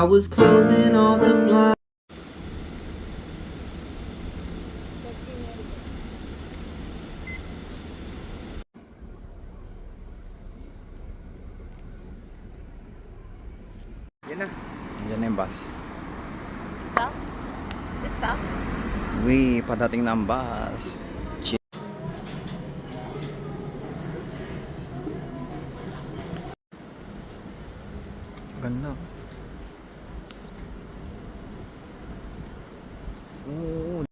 was closing all the blinds. Yan na. Yan na yung bus. Stop? Stop? Uy, padating na ang bus. Ganda. Oo.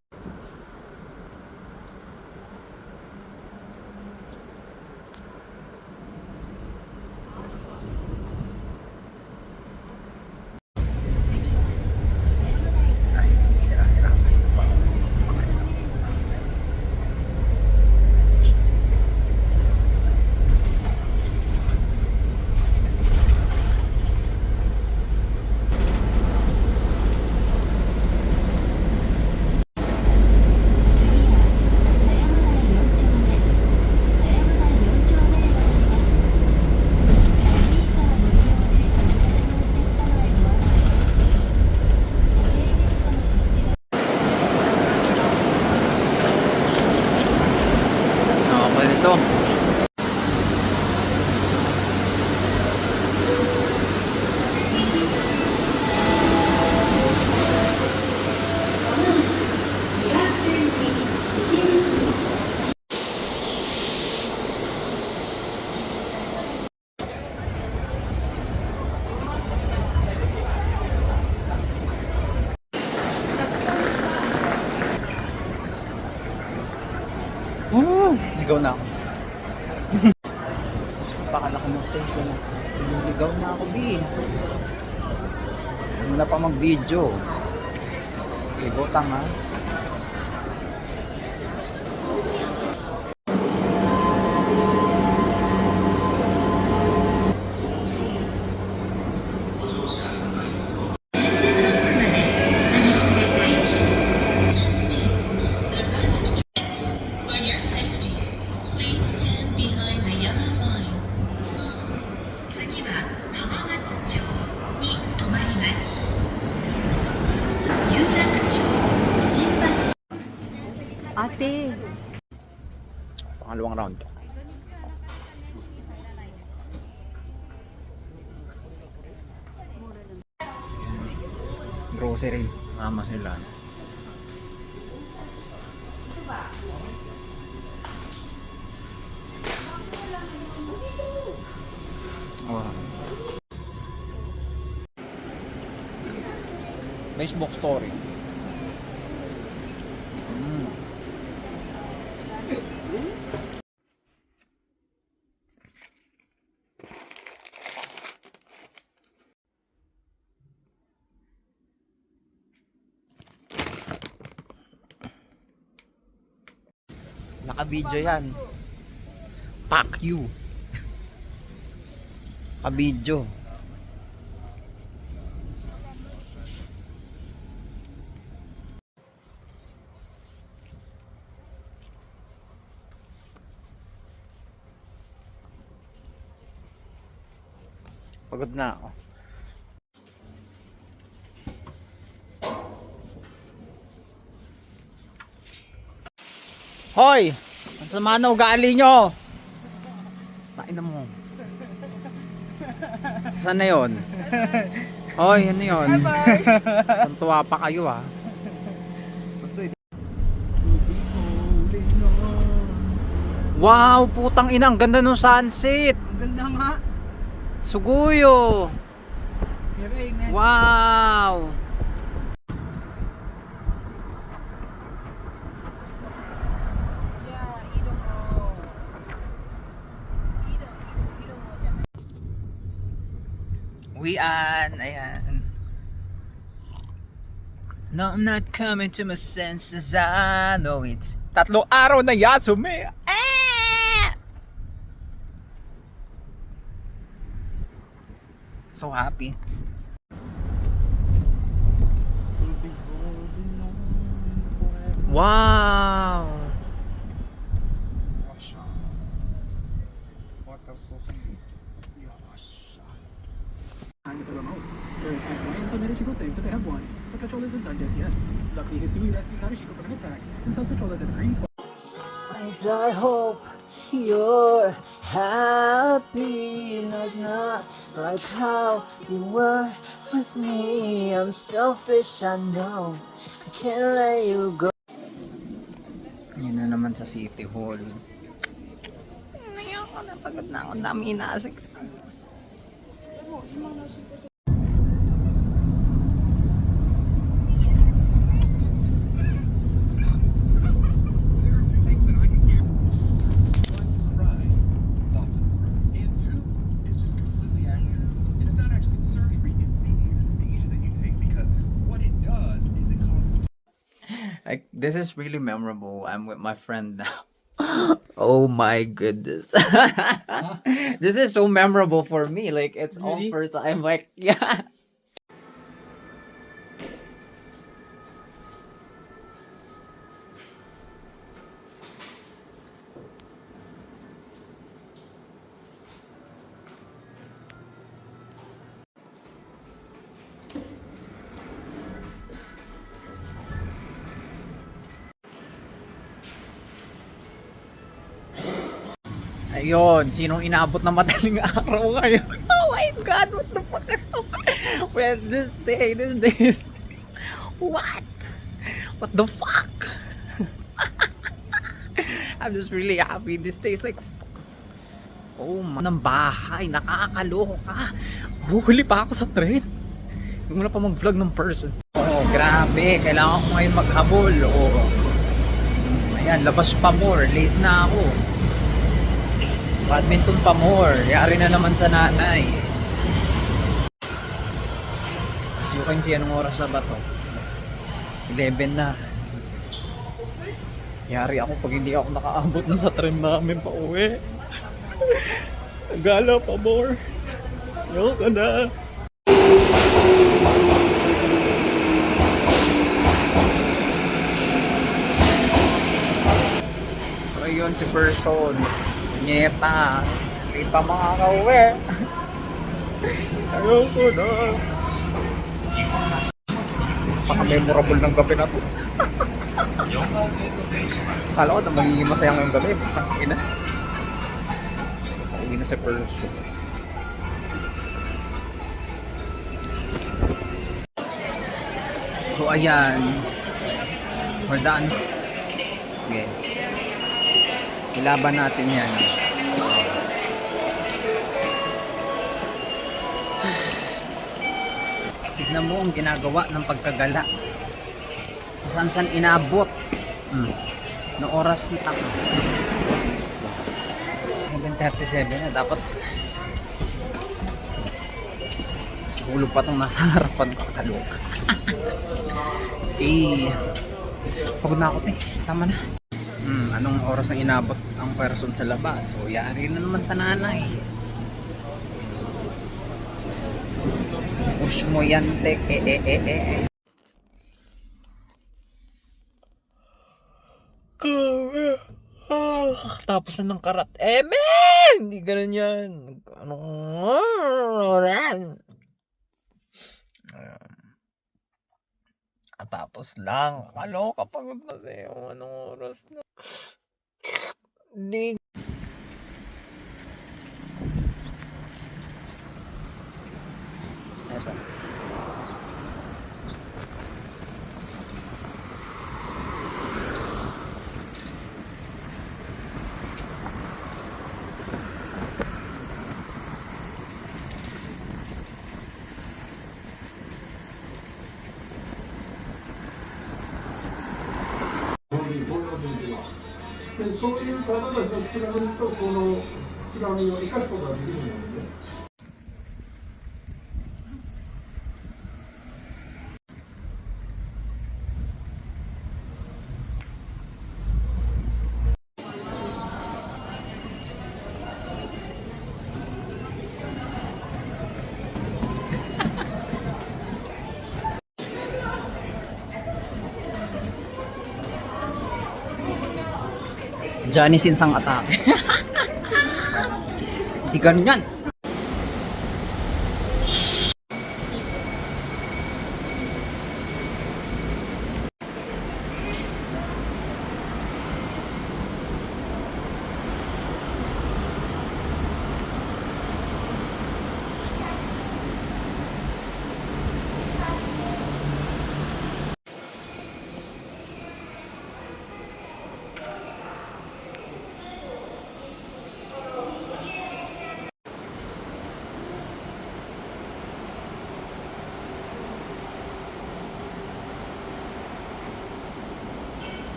Ito. Ligaw na ako. Pakalaki ng station na. Ligaw na ako, B. Hindi na pa mag-video. Ligaw tanga. Ate. Pangalawang round. Grocery. Mama sila. Wow. Facebook story. Naka-video yan. Fuck you. Naka-video. Pagod na ako. Hoy! Ang sama na ugali nyo! Tain mo. Saan na yun? Hoy, ano yun? Tuntua pa kayo ah. Wow! Putang ina! Ang ganda ng sunset! Ang ganda nga. Suguyo! Wow! Uwian, ayan. No, I'm not coming to my senses, I know it. 3 araw na Yasume. So happy. Wow! Water sauce. but Patrol isn't done just yet. Luckily, Hisui rescued Narashiko from an attack and tells Patroller that the Green Squad. I hope you're happy, not like how you were with me. I'm selfish, I know. I can't let you go. Yan na naman sa City Hall. Ngayon ako, napagod na ako. Ang dami inaasik. Like, this is really memorable. I'm with my friend now. Oh my goodness. This is so memorable for me. Like, it's all first time. Like, yeah. Ayun, sinong inaabot na madaling araw ngayon? Oh my God, what the fuck is up? Well, this day. What? What the fuck? I'm just really happy this day. It's like, oh man, ng bahay, nakakaloko ka. Huhuli pa ako sa train. Hindi mo na pa mag-vlog ng person. Oh, grabe, kailangan ko ngayon maghabol. Oh. Ayan, labas pa more, late na ako. Badminton pa more. Yari na naman sa nanay. As you can see, anong oras na ba to? 11 na. Yari ako pag hindi ako nakaabot na sa train namin pa uwi. Gala pa more. Ayoko na. So ayun si person. Nyeta, hindi pa makakauwi. Ayoko na. Paka-memorable ng gabi na to. Kala ko na magiging masaya ngayong gabi. Ina. Pauwi na si person. So ayan. We're done. Okay. Ilaban natin yan. Tignan mo ang ginagawa ng pagkagala. Kung saan inabot. Na oras na ako. 7:37 na. Dapat hulog pa itong nasa harapan ko. Kaloka. Pagod na ako tama na. Anong oras na inabot ang person sa labas? So, yari na naman sa nanay. Push mo yan, tek. Tapos na ng karat. Men! Hindi ganun yan. Tapos lang. Kapagod na sa'yo. Anong oras na? Hindi. Eto.そういう方たちと比べると、この津波を生かすことができるのでね。Johnny Sins ang atake. Hindi ganun yan.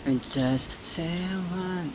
I just say one.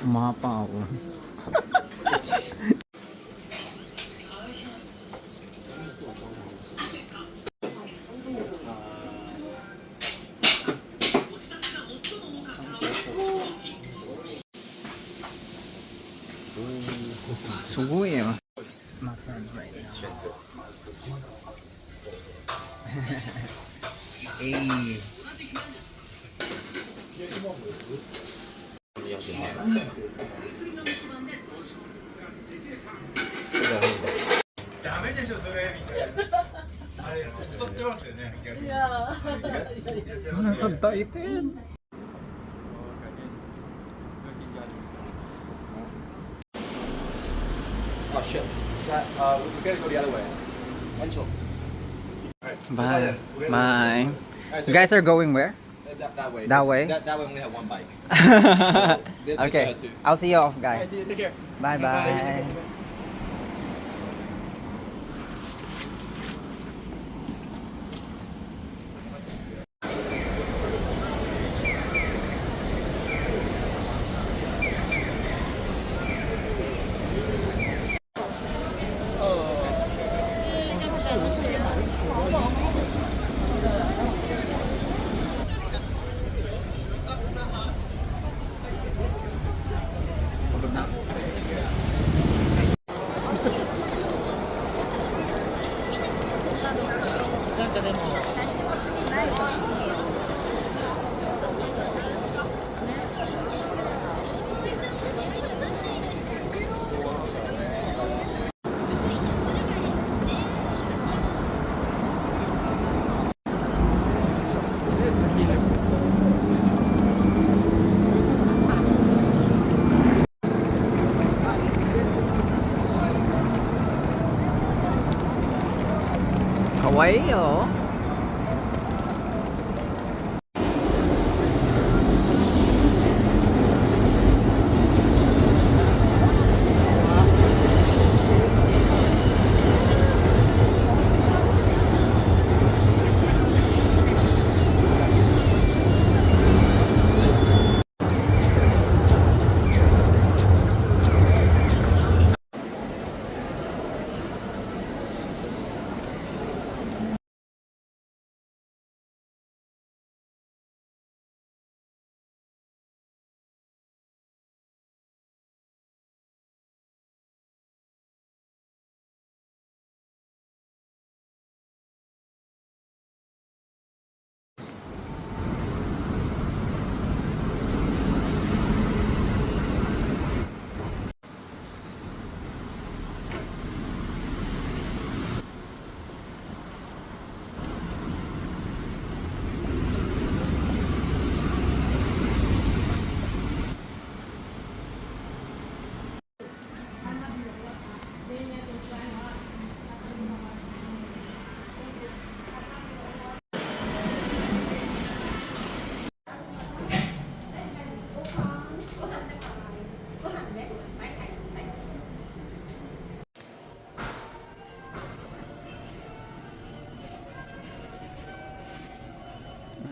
Umapa ako. 수고해요. My friend right now. Hey. Nasa diet. Oh shit. That, we gotta go the other way. Angel. Bye. Bye. You guys are going where? That way. That way? That way only have one bike. This Okay. has two. I'll see you off, Alright, guys. see you. Take care. Bye bye. Pagod na. away, oh.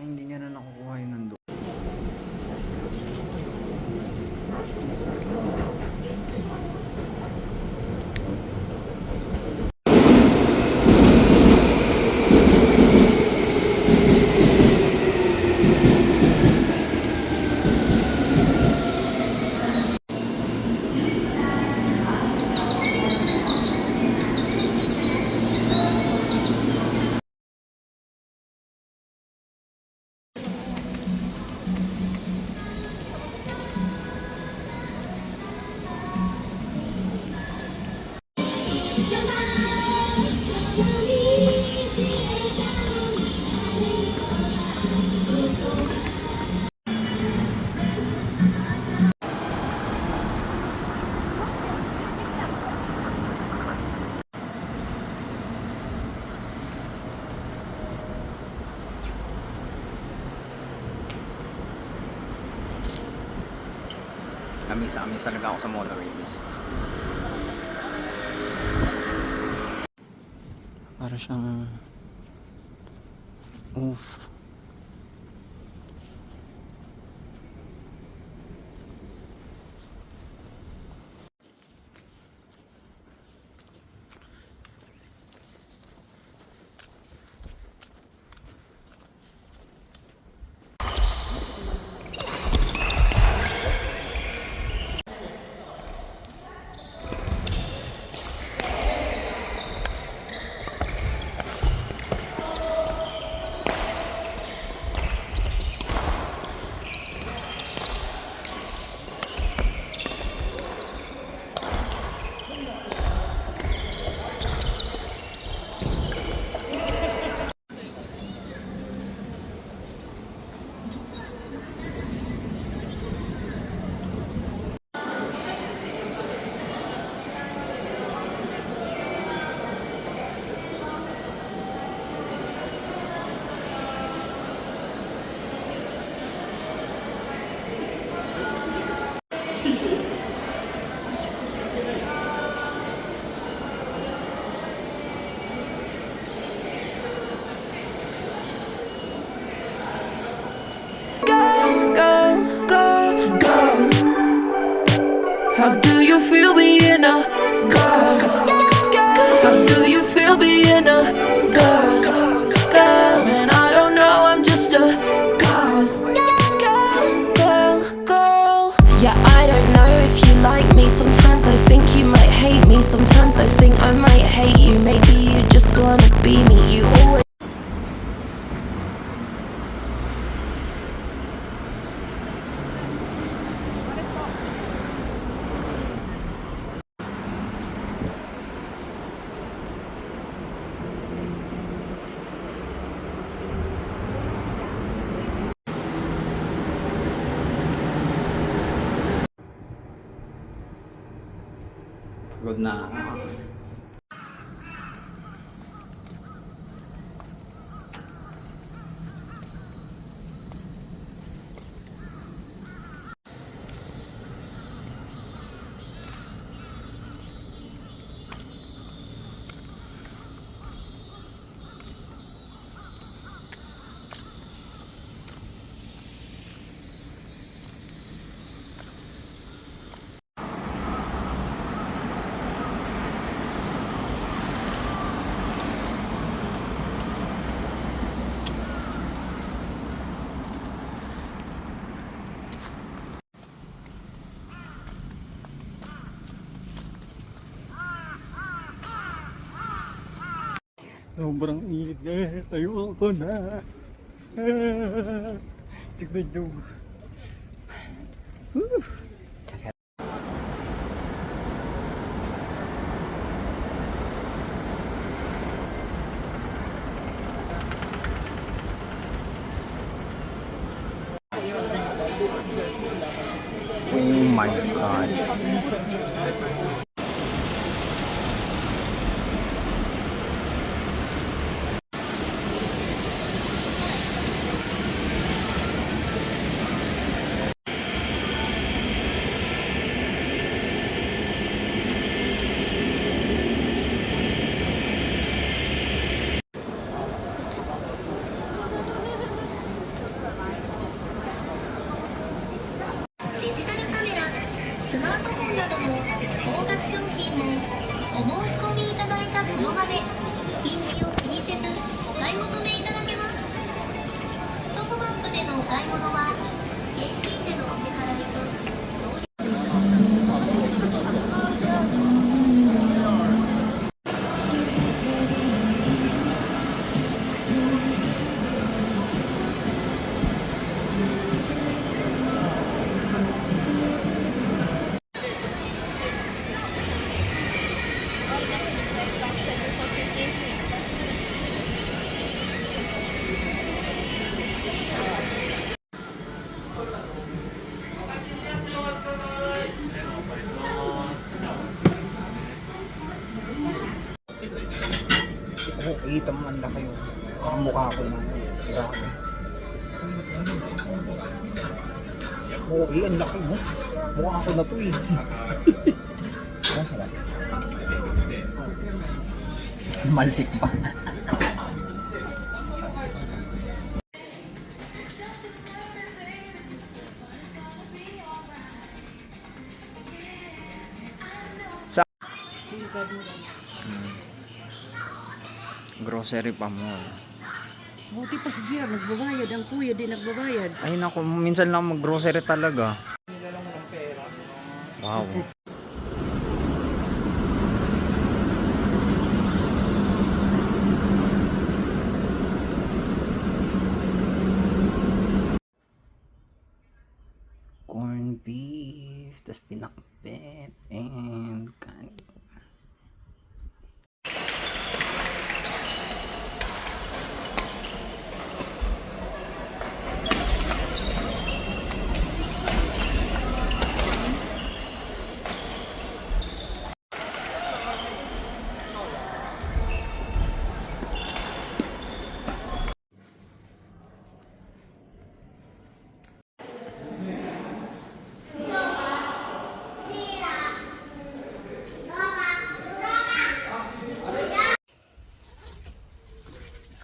Hindi niya na nakukuha yung nandun. Amis talaga ako sa monorails. Para siyang oof. How do you feel being a girl? How do you feel being a girl? Girl, and I don't know, I'm just a girl. Girl. Yeah, I don't know if you like me. Sometimes I think you might hate me. Sometimes I think I might hate you. Maybe you just wanna be me. You always Good na ako. Sobrang init guys. Tayo ako na. Tignan nyo. Oh my god. Oh, kita mo ang laki yung mukha ko na. Grabe. Oh, ang laki mo. Mukha ko na to eh. Masarap. Malsik pa. Grocery pa mo. Buti pa si Gia, nagbabayad. Ang kuya din nagbabayad. Ay naku, minsan lang mag-grocery talaga. Wow. Corned beef, tas pinakbet, and kanin.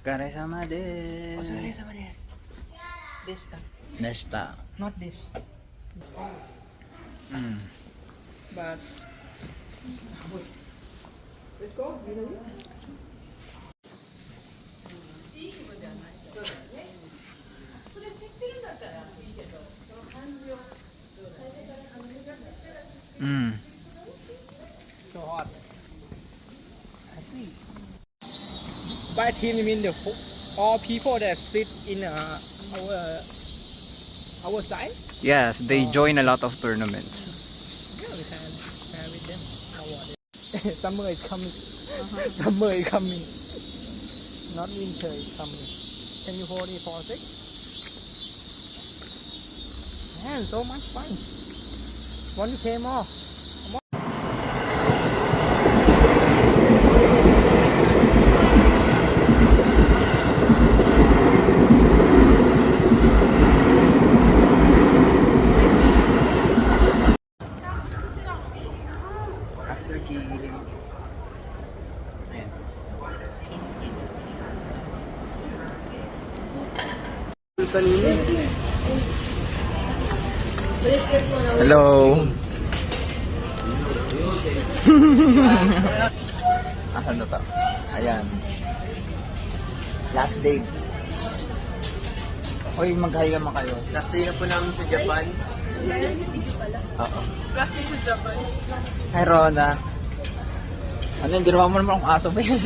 Otsukare-sama desu. Otsukare-sama desu. Deshita. Deshita. Not this. But let's go. You know. So hot. I see. By team, you mean all people that sit in our side? Yes, they join a lot of tournaments. Yeah, we can share with them. How was it? Summer is coming. Summer is coming. Not winter is coming. Can you hold it for a sec? Man, so much fun. Want to play more? After killing. Ayan. Hello. Asan na to? Ayan. Last day. Hoy, mag-hi naman kayo. Last day na po namin sa Japan. Oo. Last day sa Japan. Hi, Rona. Ano yung ginawa mo naman akong aso ba yun?